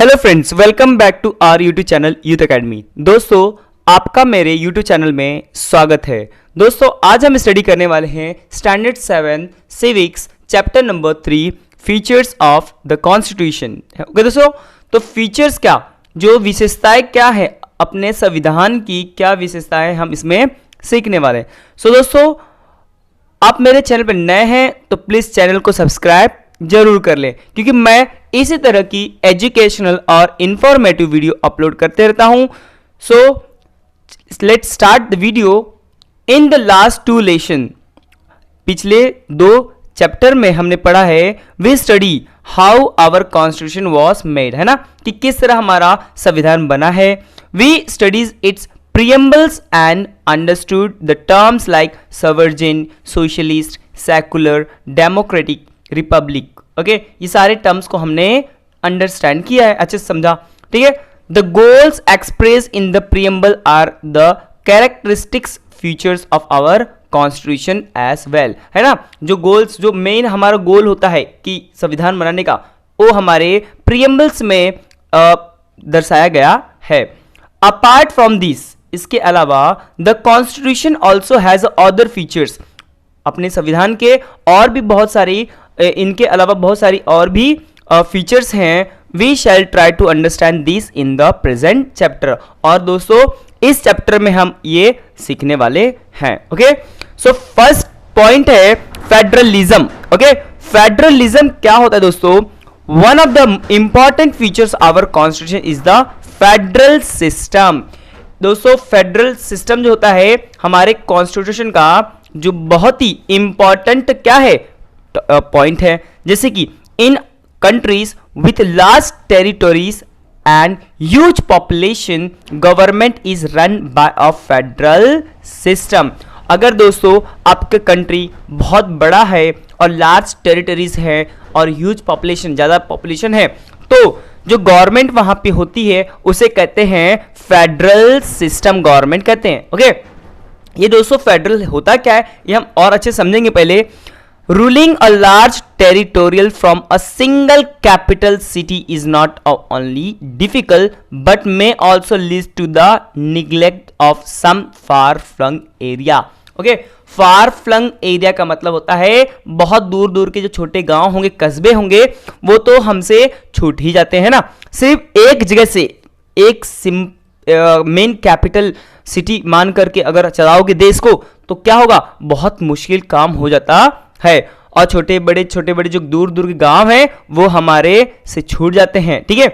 Hello friends, welcome back to our YouTube channel youth academy. दोस्तों, आपका मेरे YouTube channel में स्वागत है। दोस्तों, आज हम स्टडी करने वाले हैं standard 7 civics chapter number 3 features of the constitution. Okay दोस्तों, तो फीचर्स क्या, जो विशेषताएं क्या है, अपने संविधान की क्या विशेषताएं हम इसमें सीखने वाले हैं। सो दोस्तों, आप मेरे चैनल पर नए हैं तो प्लीज़ चैनल को सब्सक्राइब जरूर कर लें, क्योंकि मैं इसी तरह की एजुकेशनल और इंफॉर्मेटिव वीडियो अपलोड करते रहता हूं। So let's start the video. In the last 2 lesson, पिछले 2 चैप्टर में हमने पढ़ा है we study how our constitution was made, है ना, कि किस तरह हमारा संविधान बना है। We studies its preambles and understood the terms like sovereign, socialist, secular, democratic, republic। Okay, ये सारे टर्म्स को हमने अंडरस्टैंड किया है, अच्छे से समझा, ठीक है। The goals express in the preamble are the characteristics features of our constitution as well, है ना। जो गोल्स, जो मेन हमारा गोल होता है कि संविधान बनाने का, वो हमारे preambles में दर्शाया गया है। अपार्ट फ्रॉम दिस, इसके अलावा the constitution also has other features, अपने संविधान के और भी बहुत सारी, इनके अलावा बहुत सारी और भी फीचर्स हैं। We shall try to understand this in the present chapter. और दोस्तों, इस चैप्टर में हम ये सीखने वाले हैं। ओके, सो फर्स्ट पॉइंट है फेडरलिज्म। ओके, फेडरलिज्म क्या होता है दोस्तों? One of the important features our constitution is the federal system. दोस्तों, फेडरल सिस्टम जो होता है हमारे कॉन्स्टिट्यूशन का, जो बहुत ही इंपॉर्टेंट क्या है पॉइंट है, जैसे कि in countries with large territories and huge population government is run by a federal system. अगर दोस्तों आपका कंट्री बहुत बड़ा है और लार्ज टेरिटरीज है और ह्यूज पॉपुलेशन, ज़्यादा पॉपुलेशन है, तो जो गवर्नमेंट वहां पे होती है उसे कहते हैं फेडरल सिस्टम गवर्नमेंट कहते हैं। ओके, ये दोस्तों फेडरल होता क्या है ये हम और अच्छे समझेंगे। पहले, ruling a large territorial from a single capital city is not only difficult but may also lead to the neglect of some far flung area. Okay, far flung area का मतलब होता है बहुत दूर दूर के जो छोटे गांव होंगे, कस्बे होंगे, वो तो हमसे छूट ही जाते हैं ना। सिर्फ एक जगह से एक मेन कैपिटल सिटी मान करके अगर चलाओगे देश को, तो क्या होगा, बहुत मुश्किल काम हो जाता है, और छोटे बड़े जो दूर दूर के गांव हैं वो हमारे से छूट जाते हैं, ठीक है।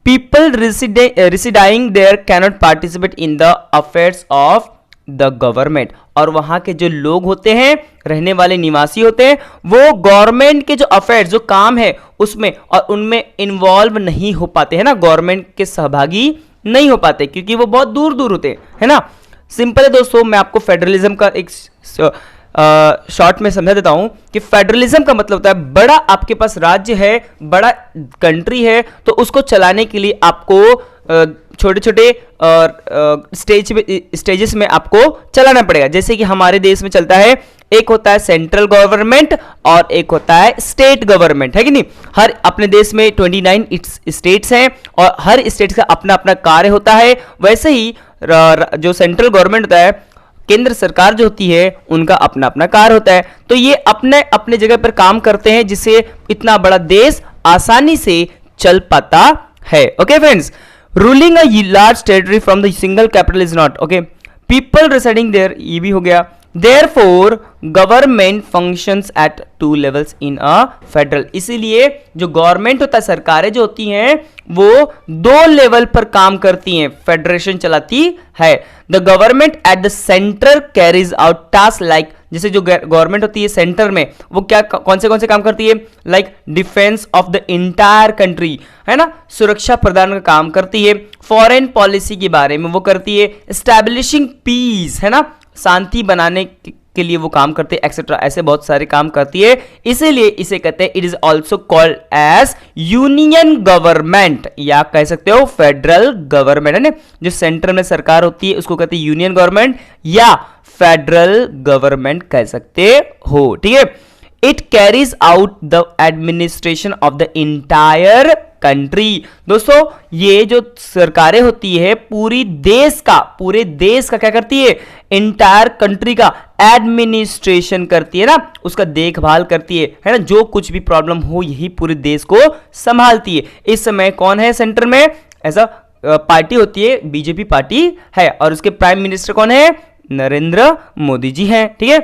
People residing there cannot participate in the affairs of the government, और वहां के जो लोग होते हैं, रहने वाले निवासी होते हैं, वो गवर्नमेंट के जो अफेयर्स, जो काम है उसमें और उनमें इन्वॉल्व नहीं हो पाते, है ना, गवर्नमेंट के सहभागी नहीं हो पाते, क्योंकि वो बहुत दूर दूर होते हैं, है ना। सिंपल है दोस्तों, मैं आपको फेडरलिज्म का एक शॉर्ट में समझा देता हूं कि फेडरलिज्म का मतलब होता है बड़ा आपके पास राज्य है, बड़ा कंट्री है, तो उसको चलाने के लिए आपको छोटे छोटे स्टेजेस में आपको चलाना पड़ेगा। जैसे कि हमारे देश में चलता है, एक होता है सेंट्रल गवर्नमेंट और एक होता है स्टेट गवर्नमेंट, है कि नहीं। हर अपने देश में 29 स्टेट्स हैं और हर स्टेट का अपना अपना कार्य होता है। वैसे ही जो सेंट्रल गवर्नमेंट होता है, केंद्र सरकार जो होती है, उनका अपना अपना कार्य होता है। तो ये अपने अपने जगह पर काम करते हैं, जिससे इतना बड़ा देश आसानी से चल पाता है। Okay friends, ruling a large territory from the single capital is not, okay, people residing there, ये भी हो गया। Therefore, government functions at 2 levels in a federal. इसीलिए जो गवर्नमेंट होता है, सरकारें जो होती हैं, वो 2 लेवल पर काम करती हैं, फेडरेशन चलाती है। The government at the centre carries out task like, जैसे जो गवर्नमेंट होती है सेंटर में, वो क्या कौन से काम करती है, like defence of the entire country, है ना, सुरक्षा प्रदान का काम करती है। फॉरेन पॉलिसी के बारे में वो करती है। एस्टैब्लिशिंग पीस, है ना, शांति बनाने के लिए वो काम करते हैं, एक्सेट्रा, ऐसे बहुत सारे काम करती है। इसीलिए इसे कहते हैं, it is also called as union government, या कह सकते हो फेडरल गवर्नमेंट, है ना। जो सेंटर में सरकार होती है उसको कहते हैं यूनियन गवर्नमेंट या फेडरल गवर्नमेंट कह सकते हो, ठीक है। It carries out the administration of the entire country. दोस्तों ये जो सरकारें होती है पूरे देश का क्या करती है, इंटायर कंट्री का एडमिनिस्ट्रेशन करती है ना, उसका देखभाल करती है ना, जो कुछ भी प्रॉब्लम हो यही पूरे देश को संभालती है। इस समय कौन है सेंटर में, ऐसा पार्टी होती है, बीजेपी पार्टी है, और उसके प्राइम मिनिस्टर कौन है, नरेंद्र मोदी जी हैं, ठीक है।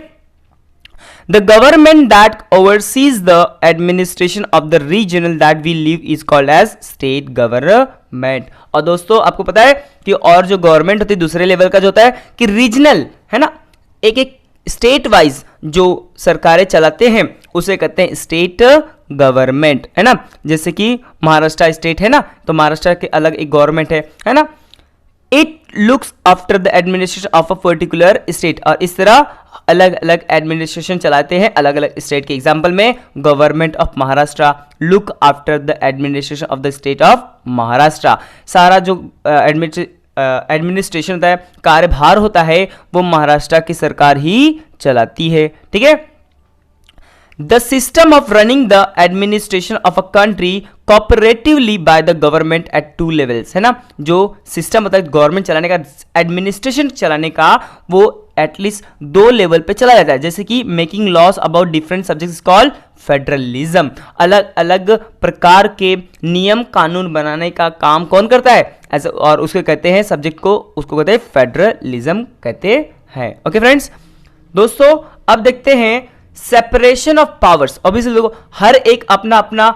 The government that oversees the administration of the regional that we live is called as state government। और दोस्तों आपको पता है कि और जो गवर्नमेंट होती है दूसरे लेवल का जो होता है कि रीजनल है ना, एक एक स्टेट वाइज जो सरकारें चलाते हैं उसे कहते हैं स्टेट गवर्नमेंट, है ना। जैसे कि महाराष्ट्र स्टेट है ना, तो महाराष्ट्र के अलग एक गवर्नमेंट है ना। It looks after the administration of a particular state, और इस तरह अलग अलग एडमिनिस्ट्रेशन चलाते हैं अलग अलग स्टेट के। एग्जाम्पल में government of Maharashtra look after the administration of the state of Maharashtra. सारा जो एडमिनिस्ट्रेशन होता है, कार्यभार होता है, वो महाराष्ट्र की सरकार ही चलाती है, ठीक है। The system of running the administration of a country cooperatively by the government at two levels, है ना। जो सिस्टम होता है गवर्नमेंट चलाने का, एडमिनिस्ट्रेशन चलाने का, वो एटलीस्ट 2 लेवल पे चला जाता है। जैसे कि making loss about different subjects called federalism, अलग अलग प्रकार के नियम कानून बनाने का काम कौन करता है, ऐसा, और उसको कहते हैं सब्जेक्ट को, उसको कहते हैं फेडरलिज्म कहते हैं। ओके फ्रेंड्स, दोस्तों अब देखते हैं सेपरेशन ऑफ पावर्स। ऑब्वियसली देखो हर एक अपना अपना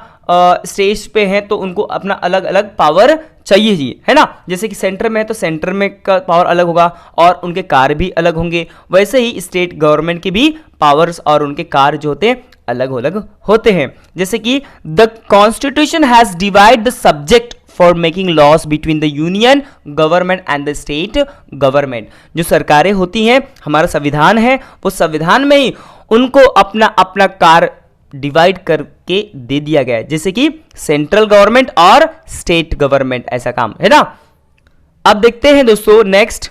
स्टेज पे है तो उनको अपना अलग अलग पावर चाहिए ही, है ना। जैसे कि सेंटर में है तो सेंटर में का पावर अलग होगा और उनके कार्य भी अलग होंगे, वैसे ही स्टेट गवर्नमेंट के भी पावर्स और उनके कार्य जो होते हैं अलग अलग होते हैं। जैसे कि the constitution has divide the subject for making loss between the union government and the state government. जो सरकारें होती हैं, हमारा संविधान है, वो संविधान में ही उनको अपना अपना कार्य डिवाइड करके दे दिया गया है। जैसे कि सेंट्रल गवर्नमेंट और स्टेट गवर्नमेंट, ऐसा काम है ना। अब देखते हैं दोस्तों next,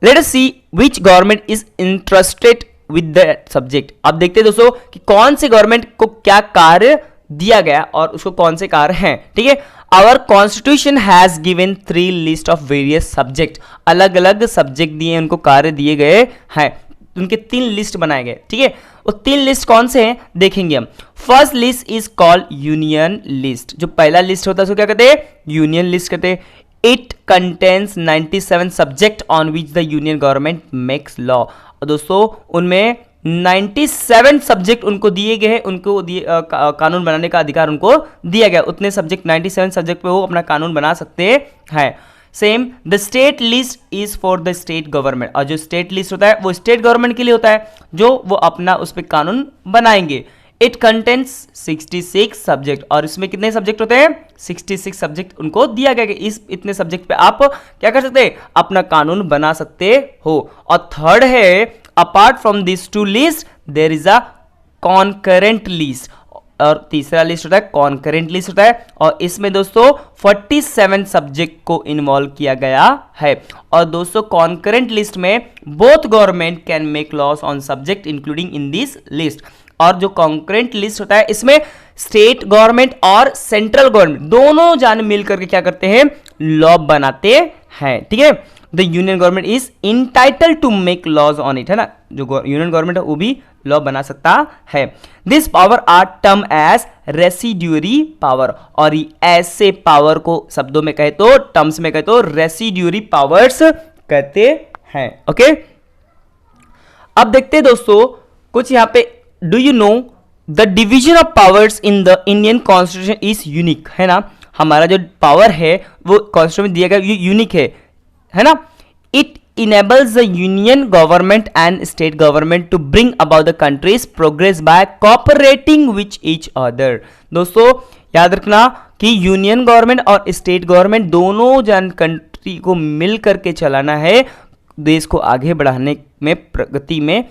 let us see which government is interested with the subject. अब देखते हैं दोस्तों कि कौन से गवर्नमेंट को क्या कार्य दिया गया और उसको कौन से कार्य हैं, ठीक है। Our constitution has given 3 list of various subject, अलग अलग सब्जेक्ट दिए, उनको कार्य दिए गए हैं, उनके 3 लिस्ट बनाए गए, ठीक है। वो 3 लिस्ट कौन से हैं देखेंगे हम। First list is called union list. जो पहला लिस्ट होता है उसको क्या कहते हैं, यूनियन लिस्ट कहते हैं। It contains 97 subject on which the union government makes law. और दोस्तों उनमें 97 सब्जेक्ट उनको दिए गए हैं, उनको कानून बनाने का अधिकार उनको दिया गया। उतने सब्जेक्ट 97 सब्जेक्ट पे वो अपना कानून बना सकते हैं। Same the state list is for the state government, और जो स्टेट लिस्ट होता है वो स्टेट गवर्नमेंट के लिए होता है, जो वो अपना उस पर कानून बनाएंगे। इट कंटेन्स 66 सब्जेक्ट, और इसमें कितने सब्जेक्ट होते हैं, 66 सब्जेक्ट उनको दिया गया कि इस इतने सब्जेक्ट पे आप क्या कर सकते हैं, अपना कानून बना सकते हो। और थर्ड है, apart from this 2 list there is a concurrent list, और तीसरा लिस्ट होता है कॉन्करेंट लिस्ट होता है। और इसमें दोस्तों 47 सब्जेक्ट को इन्वॉल्व किया गया है। और दोस्तों कॉन्करेंट लिस्ट में both government can make loss on subject including in this list. और जो कॉन्करेंट लिस्ट होता है इसमें स्टेट गवर्नमेंट और सेंट्रल गवर्नमेंट दोनों जाने मिल करके क्या करते हैं, लॉ बनाते हैं, ठीक है। The union government is entitle to make laws on it, है ना। जो यूनियन गवर्नमेंट है वो भी लॉ बना सकता है। This power are term as residuary power, और ऐसे पावर को शब्दों में कहे तो, टर्म्स में कहे तो रेसिड्यूरी पावर्स कहते हैं। ओके, अब देखते हैं दोस्तों कुछ यहां पे, do you know the division of powers in the Indian constitution is unique, है ना। हमारा जो पावर है वो कॉन्स्टिट्यूशन में दिया गया यूनिक है ना। It enables the union government and state government to bring about the country's progress by cooperating with each other। दोस्तों याद रखना कि यूनियन गवर्नमेंट और स्टेट गवर्नमेंट दोनों जन कंट्री को मिल करके चलाना है, देश को आगे बढ़ाने में, प्रगति में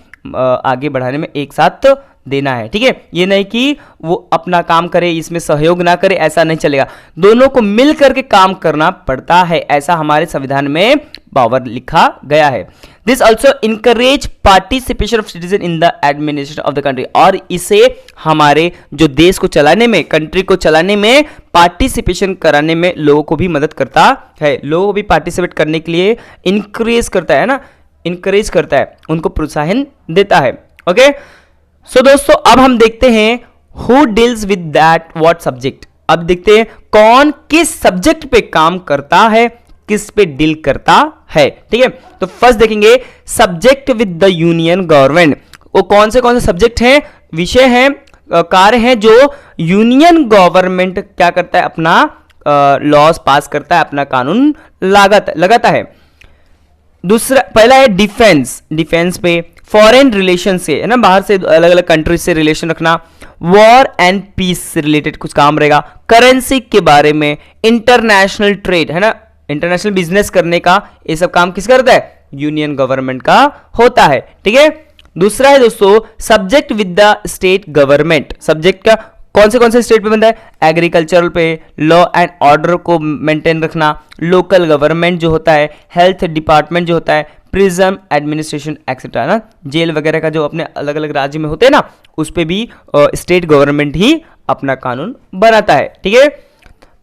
आगे बढ़ाने में एक साथ देना है, ठीक है। ये नहीं कि वो अपना काम करे, इसमें सहयोग ना करे, ऐसा नहीं चलेगा। दोनों को मिल करके काम करना पड़ता है, ऐसा हमारे संविधान में पावर लिखा गया है। This also encourage participation of citizen in the administration of the country, और इसे हमारे जो देश को चलाने में, कंट्री को चलाने में, पार्टिसिपेशन कराने में लोगों को भी मदद करता है। लोगों को भी पार्टिसिपेट करने के लिए इनकरेज करता है ना, इनकरेज करता है, उनको प्रोत्साहन देता है। ओके, सो दोस्तों अब हम देखते हैं who deals with that what subject. अब देखते हैं कौन किस सब्जेक्ट पे काम करता है, किस पे डील करता है, ठीक है। तो फर्स्ट देखेंगे subject with the union government. वो कौन से सब्जेक्ट हैं, विषय हैं, कार्य हैं जो यूनियन गवर्नमेंट क्या करता है, अपना लॉज पास करता है, अपना कानून लगाता है। दूसरा, पहला है डिफेंस। डिफेंस पे फॉरेन रिलेशन से, है ना, बाहर से अलग अलग कंट्री से रिलेशन रखना। वॉर एंड पीस से रिलेटेड कुछ काम रहेगा। करेंसी के बारे में, इंटरनेशनल ट्रेड, है ना, इंटरनेशनल बिजनेस करने का, ये सब काम किस करता है, यूनियन गवर्नमेंट का होता है, ठीक है। दूसरा है दोस्तों subject with the state government. Subject का कौन से स्टेट पे बनता है, एग्रीकल्चरल पे, लॉ एंड ऑर्डर को मेंटेन रखना, लोकल गवर्नमेंट जो होता है, हेल्थ डिपार्टमेंट जो होता है, प्रिजन एडमिनिस्ट्रेशन एक्सेट्रा, ना, जेल वगैरह का जो अपने अलग अलग राज्य में होते हैं ना, उस पे भी स्टेट गवर्नमेंट ही अपना कानून बनाता है, ठीक है।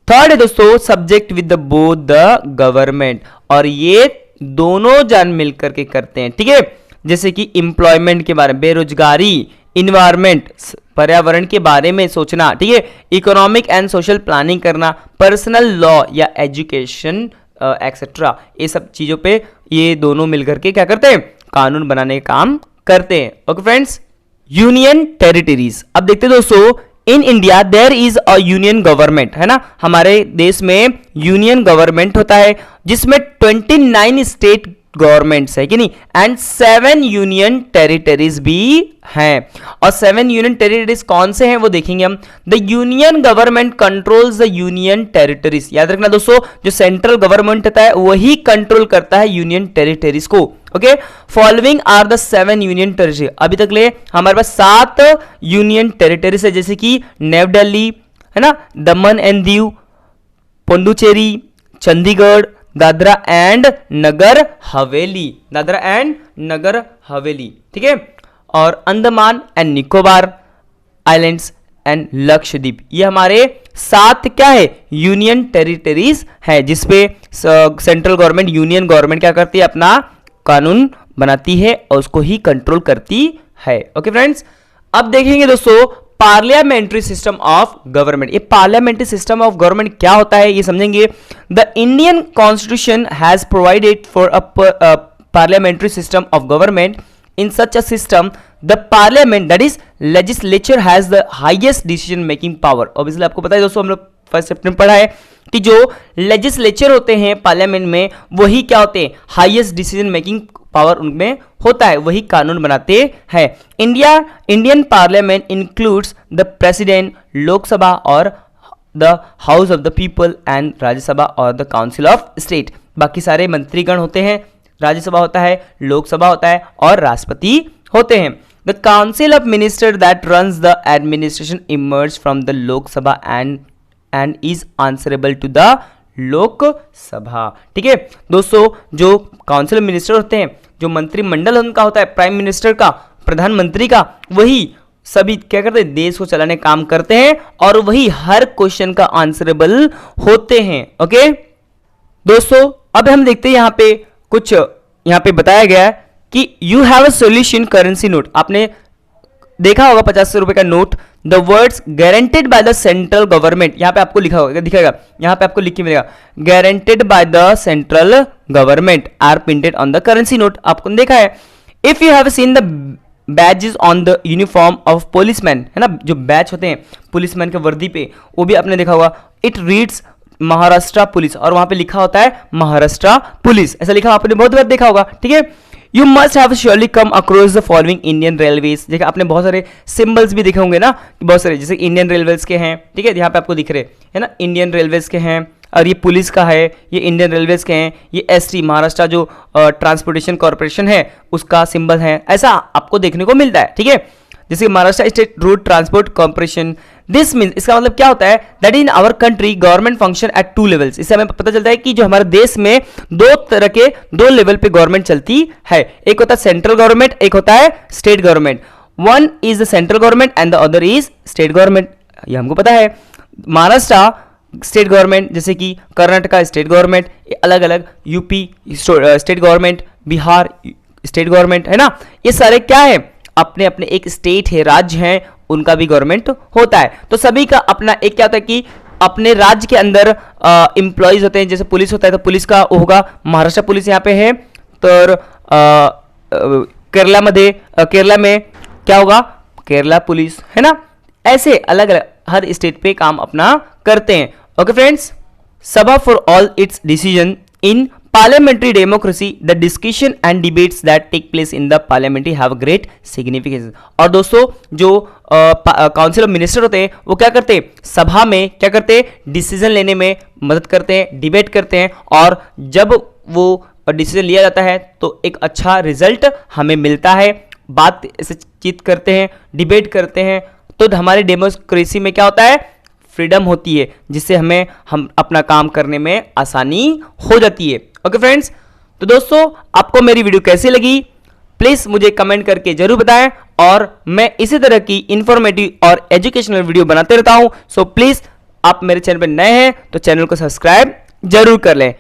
थर्ड है दोस्तों subject with the both the government, और ये दोनों जान मिलकर के करते हैं, ठीक है। जैसे कि एम्प्लॉयमेंट के बारे में, बेरोजगारी, इन्वायरमेंट, पर्यावरण के बारे में सोचना, ठीक है, इकोनॉमिक एंड सोशल प्लानिंग करना, पर्सनल लॉ या एजुकेशन एक्सेट्रा, ये सब चीजों पे ये दोनों मिलकर के क्या करते हैं, कानून बनाने का काम करते हैं। Okay friends, union territories. अब देखते हैं दोस्तों, in India there is a union government, है ना, हमारे देश में यूनियन गवर्नमेंट होता है जिसमें 29 स्टेट गवर्नमेंट्स है कि नहीं, एंड 7 यूनियन टेरिटरीज भी हैं। और 7 यूनियन टेरिटरीज कौन से हैं वो देखेंगे हम। The union government controls the union territories. याद रखना दोस्तों, जो सेंट्रल गवर्नमेंट होता है वही कंट्रोल करता है यूनियन टेरिटरीज को। Okay, following are the 7 union territory. अभी तक ले हमारे पास 7 यूनियन टेरिटरीज है, जैसे कि नई दिल्ली, है ना, दमन and Diu, Puducherry, Chandigarh, Dadra and Nagar Haveli, Dadra and Nagar Haveli, ठीक है, और Andaman and Nicobar islands and Lakshadweep. ये हमारे 7 क्या है, यूनियन टेरिटरीज है, जिसपे सेंट्रल गवर्नमेंट, यूनियन गवर्नमेंट क्या करती है, अपना कानून बनाती है और उसको ही कंट्रोल करती है। ओके फ्रेंड्स, अब देखेंगे दोस्तों पार्लियामेंट्री सिस्टम ऑफ गवर्नमेंट। ये पार्लियामेंट्री सिस्टम ऑफ गवर्नमेंट क्या होता है ये समझेंगे। The Indian constitution has provided for a parliamentary system of government. In such a system the parliament that is legislature has the highest decision making power. Obviously आपको पता है दोस्तों, हम लोग फर्स्ट चैप्टर में पढ़ा है कि जो लेजिस्लेचर होते हैं पार्लियामेंट में, वही क्या होते हैं, हाईएस्ट डिसीजन मेकिंग पावर उनमें होता है, वही कानून बनाते हैं। Indian parliament includes the president, Lok Sabha और the house of the people and Rajya Sabha और द काउंसिल ऑफ स्टेट। बाकी सारे मंत्रीगण होते हैं, राज्यसभा होता है, लोकसभा होता है और राष्ट्रपति होते हैं। The council of minister that runs the administration emerge from the Lok Sabha and is answerable to the Lok Sabha. ठीक है दोस्तों, जो काउंसिल मिनिस्टर होते हैं, जो मंत्रिमंडल उनका होता है, प्राइम मिनिस्टर का, प्रधानमंत्री का, वही सभी क्या करते हैं, देश को चलाने का काम करते हैं और वही हर क्वेश्चन का आंसरेबल होते हैं। ओके दोस्तों, अब हम देखते हैं यहाँ पे कुछ, यहाँ पे बताया गया है कि you have a solution currency note. आपने देखा होगा 50 रुपए का note. The words guaranteed by the central government, यहाँ पे आपको लिखा होगा, दिखेगा, यहाँ पे आपको लिख के मिलेगा, guaranteed by the central government are printed on the currency note. आपको देखा है। If you have seen the badges on the uniform of policeman, है ना, जो बैच होते हैं पुलिसमैन के वर्दी पे, वो भी आपने देखा होगा। इट रीड्स महाराष्ट्र पुलिस, और वहां पे लिखा होता है महाराष्ट्र पुलिस, ऐसा लिखा आपने बहुत बार देखा होगा। ठीक है, you must have surely come across the following Indian railways. देखा आपने बहुत सारे सिंबल्स भी देखे होंगे ना, बहुत सारे, जैसे इंडियन रेलवेज के हैं, ठीक है, यहाँ पे आपको दिख रहे है ना, इंडियन रेलवेज के हैं, और ये पुलिस का है, ये इंडियन रेलवेज के हैं, ये एसटी महाराष्ट्र जो ट्रांसपोर्टेशन कॉर्पोरेशन है उसका सिंबल है, ऐसा आपको देखने को मिलता है। ठीक है, जैसे Maharashtra state road transport corporation. This means, इसका मतलब क्या होता है, that in our country government function at 2 levels. इससे हमें पता चलता है कि जो हमारे देश में दो तरह के 2 लेवल पे गवर्नमेंट चलती है। एक होता है सेंट्रल गवर्नमेंट, एक होता है state government. One is the central government and the other is state government, ये हमको पता है। महाराष्ट्र स्टेट गवर्नमेंट, जैसे कि कर्नाटका स्टेट गवर्नमेंट, अलग अलग UP state government, Bihar state government, है ना। ये सारे क्या है, अपने अपने एक स्टेट है, राज्य हैं, उनका भी गवर्नमेंट होता है। तो सभी का अपना एक क्या होता है कि अपने राज्य के अंदर एम्प्लॉयज होते हैं। जैसे पुलिस होता है तो पुलिस का होगा, महाराष्ट्र पुलिस यहाँ पे है। तो केरला में क्या होगा, केरला पुलिस, है ना। ऐसे अलग अलग हर स्टेट पे काम अपना करते हैं। ओके फ्रेंड्स, सभा for all it's decision in parliamentary democracy, the discussion and debates that take place in the parliamentary have great significance। और दोस्तों जो काउंसिल ऑफ मिनिस्टर होते हैं वो क्या करते हैं, सभा में क्या करते हैं, डिसीजन लेने में मदद करते हैं, डिबेट करते हैं। और जब वो डिसीजन लिया जाता है तो एक अच्छा रिजल्ट हमें मिलता है, बातचीत करते हैं, डिबेट करते हैं, तो हमारी डेमोक्रेसी में क्या होता है, फ्रीडम होती है, जिससे हम अपना काम करने में आसानी हो जाती है। ओके फ्रेंड्स, तो दोस्तों आपको मेरी वीडियो कैसी लगी प्लीज मुझे कमेंट करके जरूर बताएं, और मैं इसी तरह की इंफॉर्मेटिव और एजुकेशनल वीडियो बनाते रहता हूं। सो प्लीज आप मेरे चैनल पर नए हैं तो चैनल को सब्सक्राइब जरूर कर लें।